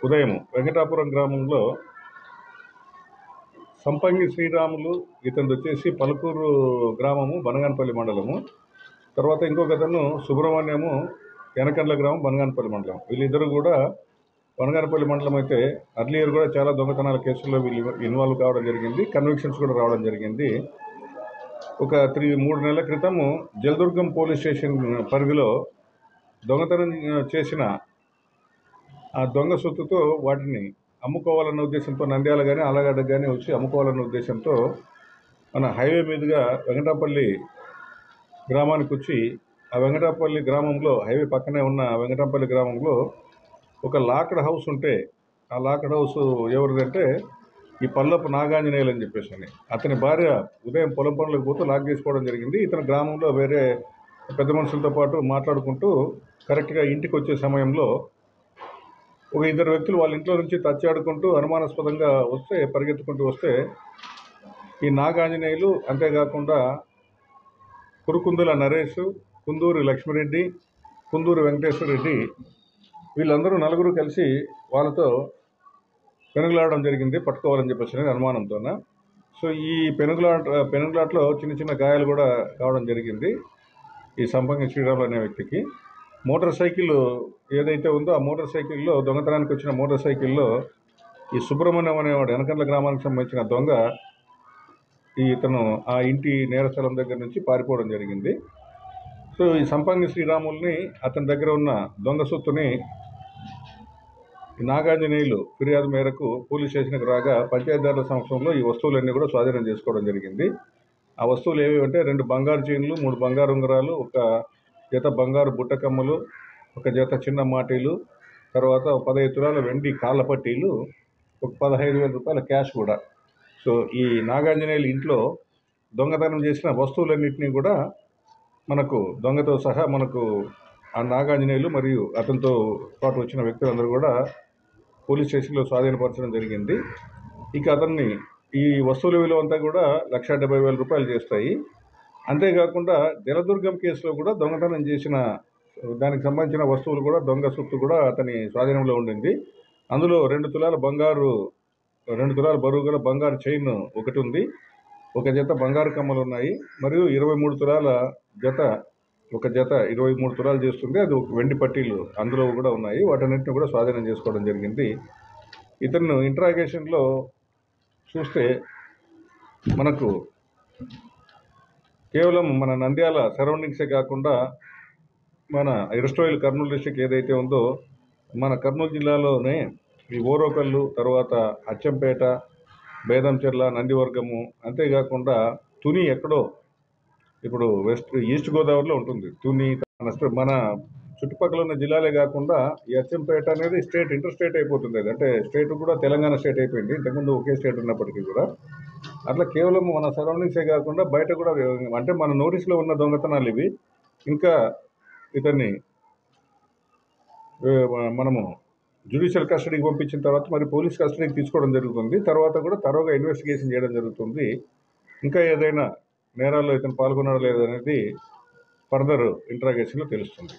ఉదయం వెంకటాపురం గ్రామంలో సంపంగి శ్రీరాములు, ఇతను వచ్చేసి పలుకూరు గ్రామము, బనగానపల్లి మండలము. తర్వాత ఇంకొకతను సుబ్రహ్మణ్యము, ఎనకండ్ల గ్రామం, బనగానపల్లి మండలం. వీళ్ళిద్దరూ కూడా బనగానపల్లి మండలం అయితే అర్లియర్ కూడా చాలా దొంగతనాల కేసుల్లో వీళ్ళు ఇన్వాల్వ్ కావడం జరిగింది. కన్విక్షన్స్ కూడా రావడం జరిగింది. ఒక 3 నెలల క్రితము జలదుర్గం పోలీస్ స్టేషన్ పరిధిలో దొంగతనం చేసిన ఆ దొంగ సొత్తుతో వాటిని అమ్ముకోవాలన్న ఉద్దేశంతో నంద్యాల కానీ ఆలగడ్డ కానీ వచ్చి అమ్ముకోవాలన్న ఉద్దేశంతో మన హైవే మీదుగా వెంకటాపల్లి గ్రామానికి వచ్చి ఆ వెంకటాపల్లి గ్రామంలో హైవే పక్కనే ఉన్న వెంకటాపల్లి గ్రామంలో ఒక లాక్డ్ హౌస్ ఉంటే ఆ లాక్డ్ హౌస్ ఎవరిదంటే ఈ పల్లపు నాగాంజనేయులు అని చెప్పేసి అని అతని భార్య ఉదయం పొలం పనులకు పోతూ లాక్ చేసుకోవడం జరిగింది. ఇతని గ్రామంలో వేరే పెద్ద మనుషులతో పాటు మాట్లాడుకుంటూ కరెక్ట్గా ఇంటికి వచ్చే సమయంలో ఒక 2 వ్యక్తులు వాళ్ళ ఇంట్లో నుంచి తచ్చాడుకుంటూ అనుమానాస్పదంగా వస్తే పరిగెత్తుకుంటూ వస్తే ఈ నాగాంజనేయులు, అంతేకాకుండా కురుకుందుల నరేష్, కుందూరి లక్ష్మిరెడ్డి, కుందూరి వెంకటేశ్వర రెడ్డి వీళ్ళందరూ నలుగురు కలిసి వాళ్ళతో పెనుగులాడడం జరిగింది, పట్టుకోవాలని చెప్పేసి అనుమానంతో. సో ఈ పెనుగులాటలో చిన్న చిన్న గాయాలు కూడా కావడం జరిగింది ఈ సంపంగి శ్రీరాములు అనే వ్యక్తికి. మోటార్ సైకిల్ ఏదైతే ఉందో ఆ మోటార్ సైకిల్లో, దొంగతనానికి వచ్చిన మోటార్ సైకిల్లో ఈ సుబ్రహ్మణ్యం అనేవాడు ఎనకండ్ల గ్రామానికి సంబంధించిన దొంగ ఇతను ఆ ఇంటి నేరస్థలం దగ్గర నుంచి పారిపోవడం జరిగింది. సో ఈ సంపంగి శ్రీరాముల్ని, అతని దగ్గర ఉన్న దొంగ సొత్తుని నాగాంజనేయులు ఫిర్యాదు మేరకు పోలీస్ స్టేషన్కి రాగా పంచాయతీదారుల సమక్షంలో ఈ వస్తువులన్నీ కూడా స్వాధీనం చేసుకోవడం జరిగింది. ఆ వస్తువులు ఏవి అంటే 2 బంగారు చైన్లు, 3 బంగారు ఉంగరాలు, ఒక జత బంగారు బుట్టకమ్మలు, ఒక జత చిన్న మాటీలు, తర్వాత 15 తులాల వెండి కాళ్ళ పట్టీలు, ఒక 15,000 రూపాయల క్యాష్ కూడా. సో ఈ నాగాంజనేయులు ఇంట్లో దొంగతనం చేసిన వస్తువులన్నింటినీ కూడా మనకు దొంగతో సహా మనకు ఆ నాగాంజనేయులు మరియు అతనితో పాటు వచ్చిన వ్యక్తులందరూ కూడా పోలీస్ స్టేషన్లో స్వాధీనపరచడం జరిగింది. ఇక అతన్ని ఈ వస్తువుల విలువ అంతా కూడా 1,70,000 రూపాయలు చేస్తాయి. అంతేకాకుండా జలదుర్గం కేసులో కూడా దొంగతనం చేసిన దానికి సంబంధించిన వస్తువులు కూడా, దొంగ సొత్తు కూడా అతని స్వాధీనంలో ఉండింది. అందులో 2 తులాల బరువు గల బంగారు చైన్ ఒకటి ఉంది, ఒక జత బంగారు కమ్మలు ఉన్నాయి, మరియు 23 తులాల జత, ఒక జత 23 తులాలు చేస్తుంది, అది ఒక వెండి పట్టీలు అందులో కూడా ఉన్నాయి. వాటన్నింటిని కూడా స్వాధీనం చేసుకోవడం జరిగింది. ఇతను ఇంట్రాగేషన్లో చూస్తే మనకు కేవలం మన నంద్యాల సరౌండింగ్సే కాకుండా మన ఎరుస్టోయిల్ కర్నూలు డిస్ట్రిక్ట్ ఏదైతే ఉందో మన కర్నూలు జిల్లాలోనే ఈ ఓరోకల్లు, తర్వాత అచ్చంపేట, బేదంచెర్ల, నందివర్గము, అంతేకాకుండా తుని ఎక్కడో ఇప్పుడు ఈస్ట్ గోదావరిలో ఉంటుంది తుని. మన చుట్టుపక్కల ఉన్న జిల్లాలే కాకుండా ఈ అచ్చంపేట అనేది ఇంటర్ స్టేట్ అయిపోతుంది. అంటే స్టేట్ కూడా తెలంగాణ స్టేట్ అయిపోయింది, ఇంతకుముందు ఒకే స్టేట్ ఉన్నప్పటికీ కూడా. అట్లా కేవలం మన సరౌండింగ్సే కాకుండా బయట కూడా, అంటే మన నోటీస్లో ఉన్న దొంగతనాలు ఇవి. ఇంకా ఇతన్ని మనము జ్యుడిషియల్ కస్టడీకి పంపించిన తర్వాత మరి పోలీస్ కస్టడీకి తీసుకోవడం జరుగుతుంది. తర్వాత కూడా తరోగా ఇన్వెస్టిగేషన్ చేయడం జరుగుతుంది. ఇంకా ఏదైనా నేరాల్లో ఇతను పాల్గొనడం లేదనేది ఫర్దర్ ఇంట్రాగేషన్లో తెలుస్తుంది.